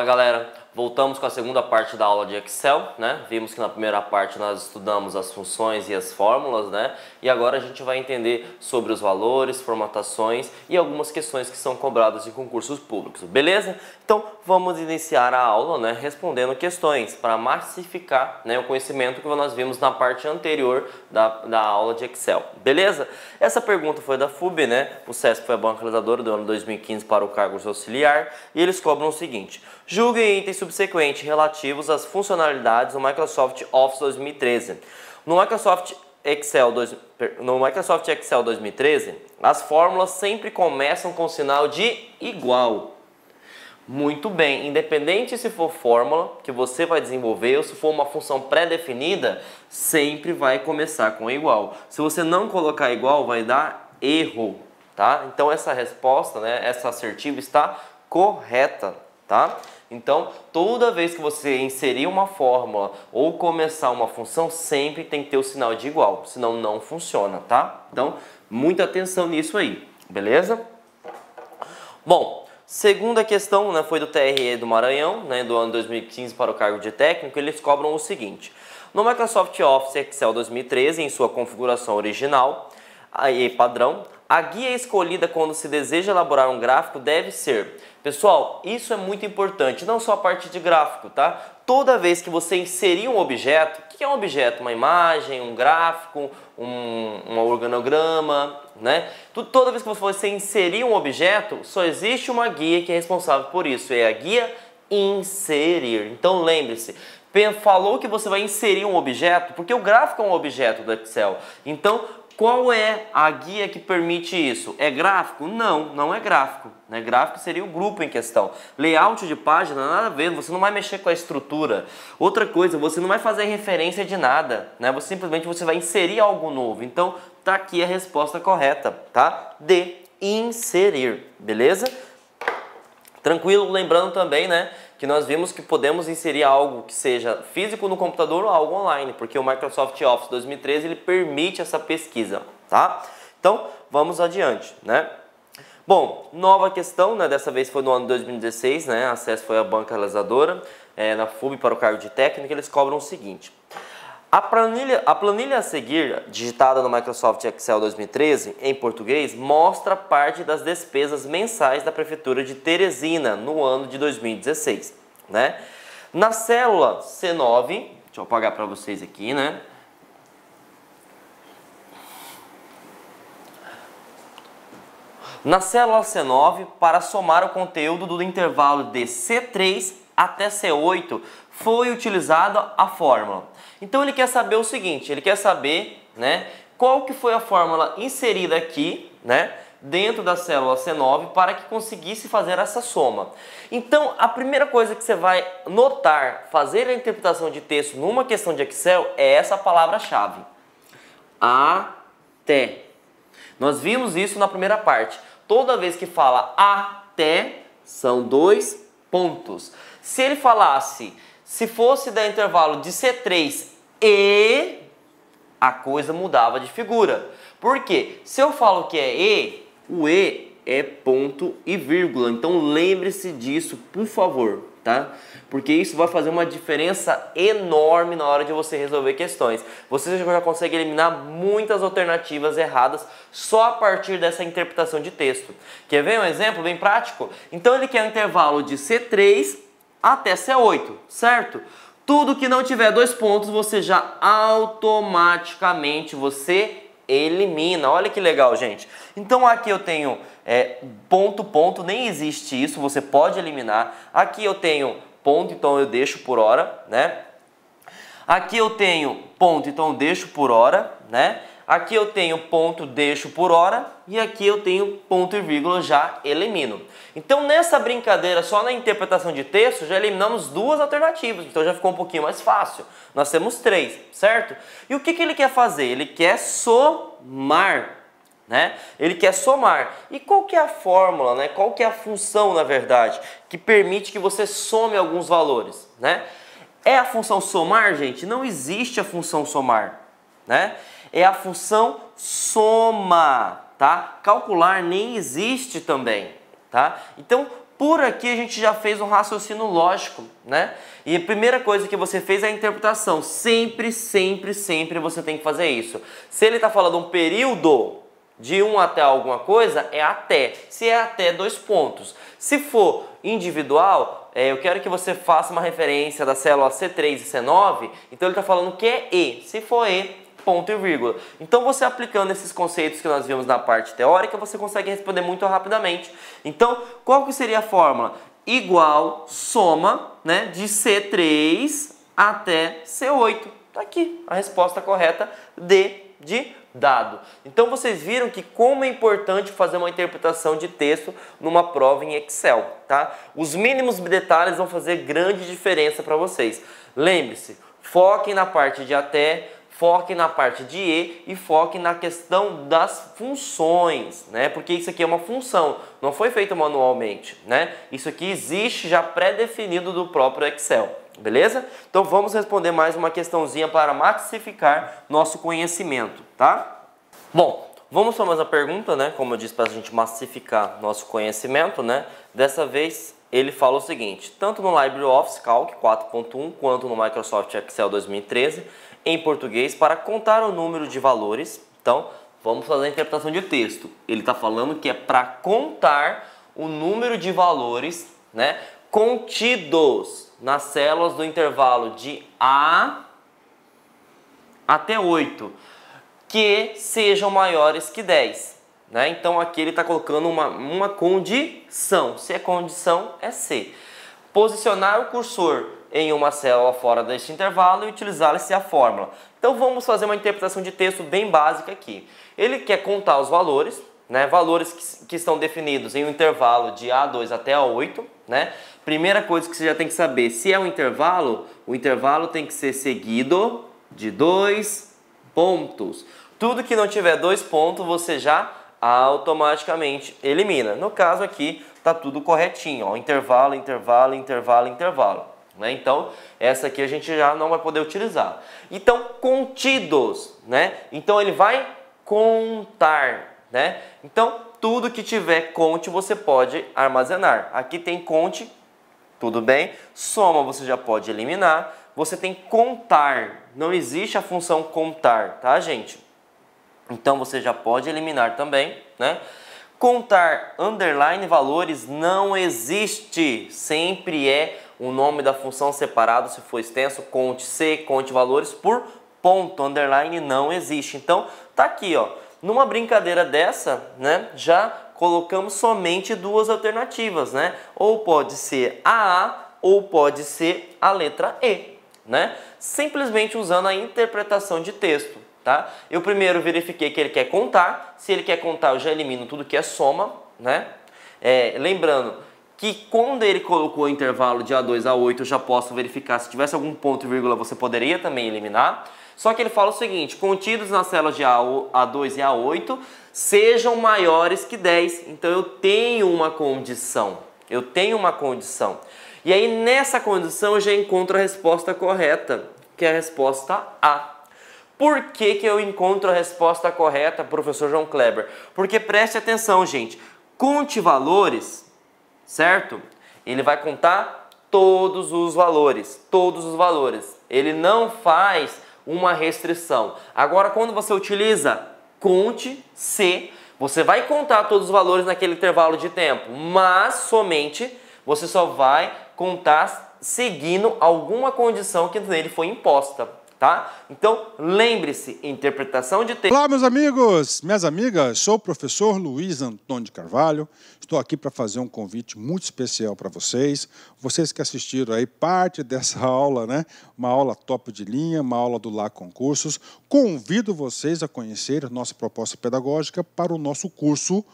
Fala galera, voltamos com a segunda parte da aula de Excel, né? Vimos que na primeira parte nós estudamos as funções e as fórmulas, né? E agora a gente vai entender sobre os valores, formatações e algumas questões que são cobradas em concursos públicos, beleza? Então vamos iniciar a aula, né, respondendo questões para massificar, né, o conhecimento que nós vimos na parte anterior da aula de Excel, beleza? Essa pergunta foi da FUB, né? O SESC foi a banca realizadora do ano 2015 para o cargo de auxiliar e eles cobram o seguinte: julgue itens subsequentes relativos às funcionalidades do Microsoft Office 2013. No Microsoft Excel 2013, as fórmulas sempre começam com sinal de igual. Muito bem, independente se for fórmula que você vai desenvolver ou se for uma função pré-definida, sempre vai começar com igual. Se você não colocar igual, vai dar erro, tá? Então essa resposta, né, essa assertiva está correta, tá? Então, toda vez que você inserir uma fórmula ou começar uma função, sempre tem que ter o sinal de igual, senão não funciona, tá? Então, muita atenção nisso aí, beleza? Bom, segunda questão, né, foi do TRE do Maranhão, né, do ano 2015 para o cargo de técnico. Eles cobram o seguinte: no Microsoft Office Excel 2013, em sua configuração original e padrão, a guia escolhida quando se deseja elaborar um gráfico deve ser... Pessoal, isso é muito importante, não só a parte de gráfico, tá? Toda vez que você inserir um objeto, o que é um objeto? Uma imagem, um gráfico, um organograma, né? Toda vez que você inserir um objeto, só existe uma guia que é responsável por isso, é a guia inserir. Então lembre-se, falou que você vai inserir um objeto, porque o gráfico é um objeto do Excel. Então, qual é a guia que permite isso? É gráfico? Não, não é gráfico, né? Gráfico seria o grupo em questão. Layout de página, nada a ver, você não vai mexer com a estrutura. Outra coisa, você não vai fazer referência de nada, né? Você simplesmente vai inserir algo novo. Então, tá aqui a resposta correta, tá? De inserir, beleza? Tranquilo, lembrando também, né, que nós vimos que podemos inserir algo que seja físico no computador ou algo online, porque o Microsoft Office 2013 ele permite essa pesquisa, tá? Então, vamos adiante, né? Bom, nova questão, né, dessa vez foi no ano 2016, né, a SESC foi a banca realizadora, na FUB para o cargo de técnico, eles cobram o seguinte: a planilha a seguir, digitada no Microsoft Excel 2013, em português, mostra parte das despesas mensais da Prefeitura de Teresina no ano de 2016, né? Na célula C9, deixa eu apagar para vocês aqui, né? Na célula C9, para somar o conteúdo do intervalo de C3 até C8, foi utilizada a fórmula. Então ele quer saber o seguinte, ele quer saber, né, qual que foi a fórmula inserida aqui, né, dentro da célula C9 para que conseguisse fazer essa soma. Então a primeira coisa que você vai notar, fazer a interpretação de texto numa questão de Excel é essa palavra-chave. Até. Nós vimos isso na primeira parte. Toda vez que fala até, são dois pontos. Se ele falasse, se fosse dar intervalo de C3 e, a coisa mudava de figura. Por quê? Se eu falo que é e, o e é ponto e vírgula. Então lembre-se disso, por favor, tá? Porque isso vai fazer uma diferença enorme na hora de você resolver questões. Você já consegue eliminar muitas alternativas erradas só a partir dessa interpretação de texto. Quer ver um exemplo bem prático? Então ele quer um intervalo de C3 até C8, certo? Tudo que não tiver dois pontos, você já automaticamente elimina. Olha que legal, gente. Então aqui eu tenho ponto, ponto, nem existe isso, você pode eliminar. Aqui eu tenho ponto, então eu deixo por hora, né? Aqui eu tenho ponto, então eu deixo por hora, né? Aqui eu tenho ponto, deixo por hora, e aqui eu tenho ponto e vírgula, já elimino. Então nessa brincadeira, só na interpretação de texto, já eliminamos duas alternativas, então já ficou um pouquinho mais fácil. Nós temos três, certo? E o que ele quer fazer? Ele quer somar, né? Ele quer somar. E qual que é a fórmula, né? Qual que é a função, na verdade, que permite que você some alguns valores, né? É a função somar, gente? Não existe a função somar, né? É a função soma, tá? Calcular nem existe também, tá? Então, por aqui a gente já fez um raciocínio lógico, né? E a primeira coisa que você fez é a interpretação. Sempre, sempre, sempre você tem que fazer isso. Se ele está falando um período de 1 até alguma coisa, é até. Se é até, 2 pontos. Se for individual, eu quero que você faça uma referência da célula C3 e C9, então ele está falando que é E. Se for E, ponto e vírgula. Então você aplicando esses conceitos que nós vimos na parte teórica, você consegue responder muito rapidamente. Então, qual que seria a fórmula? Igual soma, né, de C3 até C8. Está aqui a resposta correta, D de dado. Então vocês viram que como é importante fazer uma interpretação de texto numa prova em Excel, tá? Os mínimos detalhes vão fazer grande diferença para vocês. Lembre-se, foquem na parte de até, foquem na parte de e foquem na questão das funções, né? Porque isso aqui é uma função, não foi feito manualmente, né? Isso aqui existe já pré-definido do próprio Excel. Beleza? Então vamos responder mais uma questãozinha para massificar nosso conhecimento, tá? Bom, vamos para mais uma pergunta, né? Como eu disse, para a gente massificar nosso conhecimento, né? Dessa vez ele fala o seguinte: tanto no LibreOffice Calc 4.1 quanto no Microsoft Excel 2013, em português, para contar o número de valores. Então, vamos fazer a interpretação de texto. Ele está falando que é para contar o número de valores, né, contidos nas células do intervalo de A até 8, que sejam maiores que 10. Né? Então aqui ele está colocando uma condição. Se é condição, é C. Posicionar o cursor em uma célula fora deste intervalo e utilizar-se a fórmula. Então vamos fazer uma interpretação de texto bem básica aqui. Ele quer contar os valores, né? Valores que estão definidos em um intervalo de A2 até A8. Né? Primeira coisa que você já tem que saber, se é um intervalo, o intervalo tem que ser seguido de 2 pontos. Tudo que não tiver 2 pontos, você já automaticamente elimina. No caso aqui, está tudo corretinho. Ó. Intervalo, intervalo, intervalo, intervalo. Né? Então, essa aqui a gente já não vai poder utilizar. Então, contidos. Né? Então, ele vai contar. Né? Então, tudo que tiver conte, você pode armazenar. Aqui tem conte, tudo bem. Soma, você já pode eliminar. Você tem contar. Não existe a função contar, tá, gente? Então, você já pode eliminar também, né? Contar underline valores não existe. Sempre é o nome da função separado, se for extenso, conte C, conte valores por ponto. Underline não existe. Então, tá aqui, ó. Numa brincadeira dessa, né, já colocamos somente 2 alternativas, né? Ou pode ser a A ou pode ser a letra E, né? Simplesmente usando a interpretação de texto, tá? Eu primeiro verifiquei que ele quer contar. Se ele quer contar, eu já elimino tudo que é soma, né? Lembrando que quando ele colocou o intervalo de A2 a 8, eu já posso verificar se tivesse algum ponto e vírgula, você poderia também eliminar. Só que ele fala o seguinte: contidos nas células de A2 e A8 sejam maiores que 10. Então eu tenho uma condição. Eu tenho uma condição. E aí nessa condição eu já encontro a resposta correta, que é a resposta A. Por que que eu encontro a resposta correta, professor João Kleber? Porque preste atenção, gente. Conte valores, certo? Ele vai contar todos os valores. Todos os valores. Ele não faz uma restrição. Agora, quando você utiliza conte C, você vai contar todos os valores naquele intervalo de tempo, mas somente você só vai contar seguindo alguma condição que nele foi imposta, tá? Então, lembre-se, interpretação de texto. Olá, meus amigos, minhas amigas, sou o professor Luiz Antônio de Carvalho. Estou aqui para fazer um convite muito especial para vocês. Vocês que assistiram aí parte dessa aula, né? Uma aula top de linha, uma aula do LA Concursos. Convido vocês a conhecer a nossa proposta pedagógica para o nosso curso,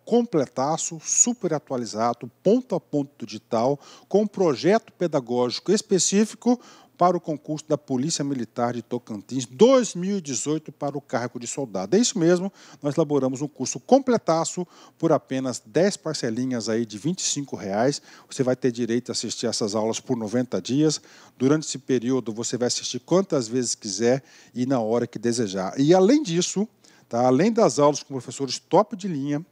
completaço, super atualizado, ponto a ponto digital, com projeto pedagógico específico para o concurso da Polícia Militar de Tocantins 2018 para o cargo de soldado. É isso mesmo, nós elaboramos um curso completaço por apenas 10 parcelinhas aí de R$ 25,00. Você vai ter direito a assistir essas aulas por 90 dias. Durante esse período você vai assistir quantas vezes quiser e na hora que desejar. E além disso, tá, além das aulas com professores top de linha,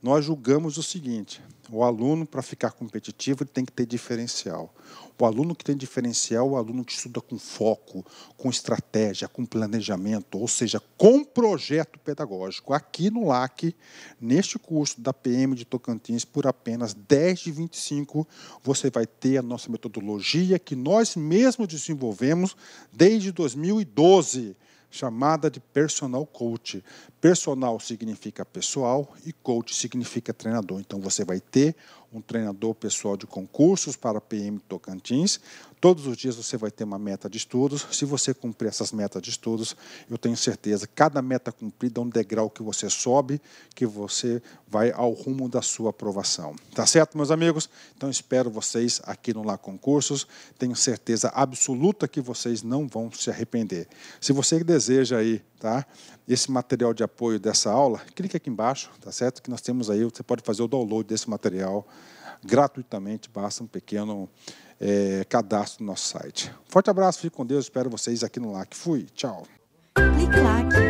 nós julgamos o seguinte: o aluno, para ficar competitivo, ele tem que ter diferencial. O aluno que tem diferencial é o aluno que estuda com foco, com estratégia, com planejamento, ou seja, com projeto pedagógico. Aqui no LAC, neste curso da PM de Tocantins, por apenas 10 de 25, você vai ter a nossa metodologia que nós mesmos desenvolvemos desde 2012, chamada de Personal Coach. Personal significa pessoal e coach significa treinador. Então, você vai ter um treinador pessoal de concursos para a PM Tocantins. Todos os dias você vai ter uma meta de estudos. Se você cumprir essas metas de estudos, eu tenho certeza, cada meta cumprida é um degrau que você sobe, que você vai ao rumo da sua aprovação. Tá certo, meus amigos? Então, espero vocês aqui no LAC Concursos. Tenho certeza absoluta que vocês não vão se arrepender. Se você deseja aí, tá, esse material de apoio dessa aula, clique aqui embaixo, tá certo? Que nós temos aí, você pode fazer o download desse material gratuitamente, basta um pequeno cadastro no nosso site. Forte abraço, fique com Deus, espero vocês aqui no LAC. Fui, tchau. Clique LAC.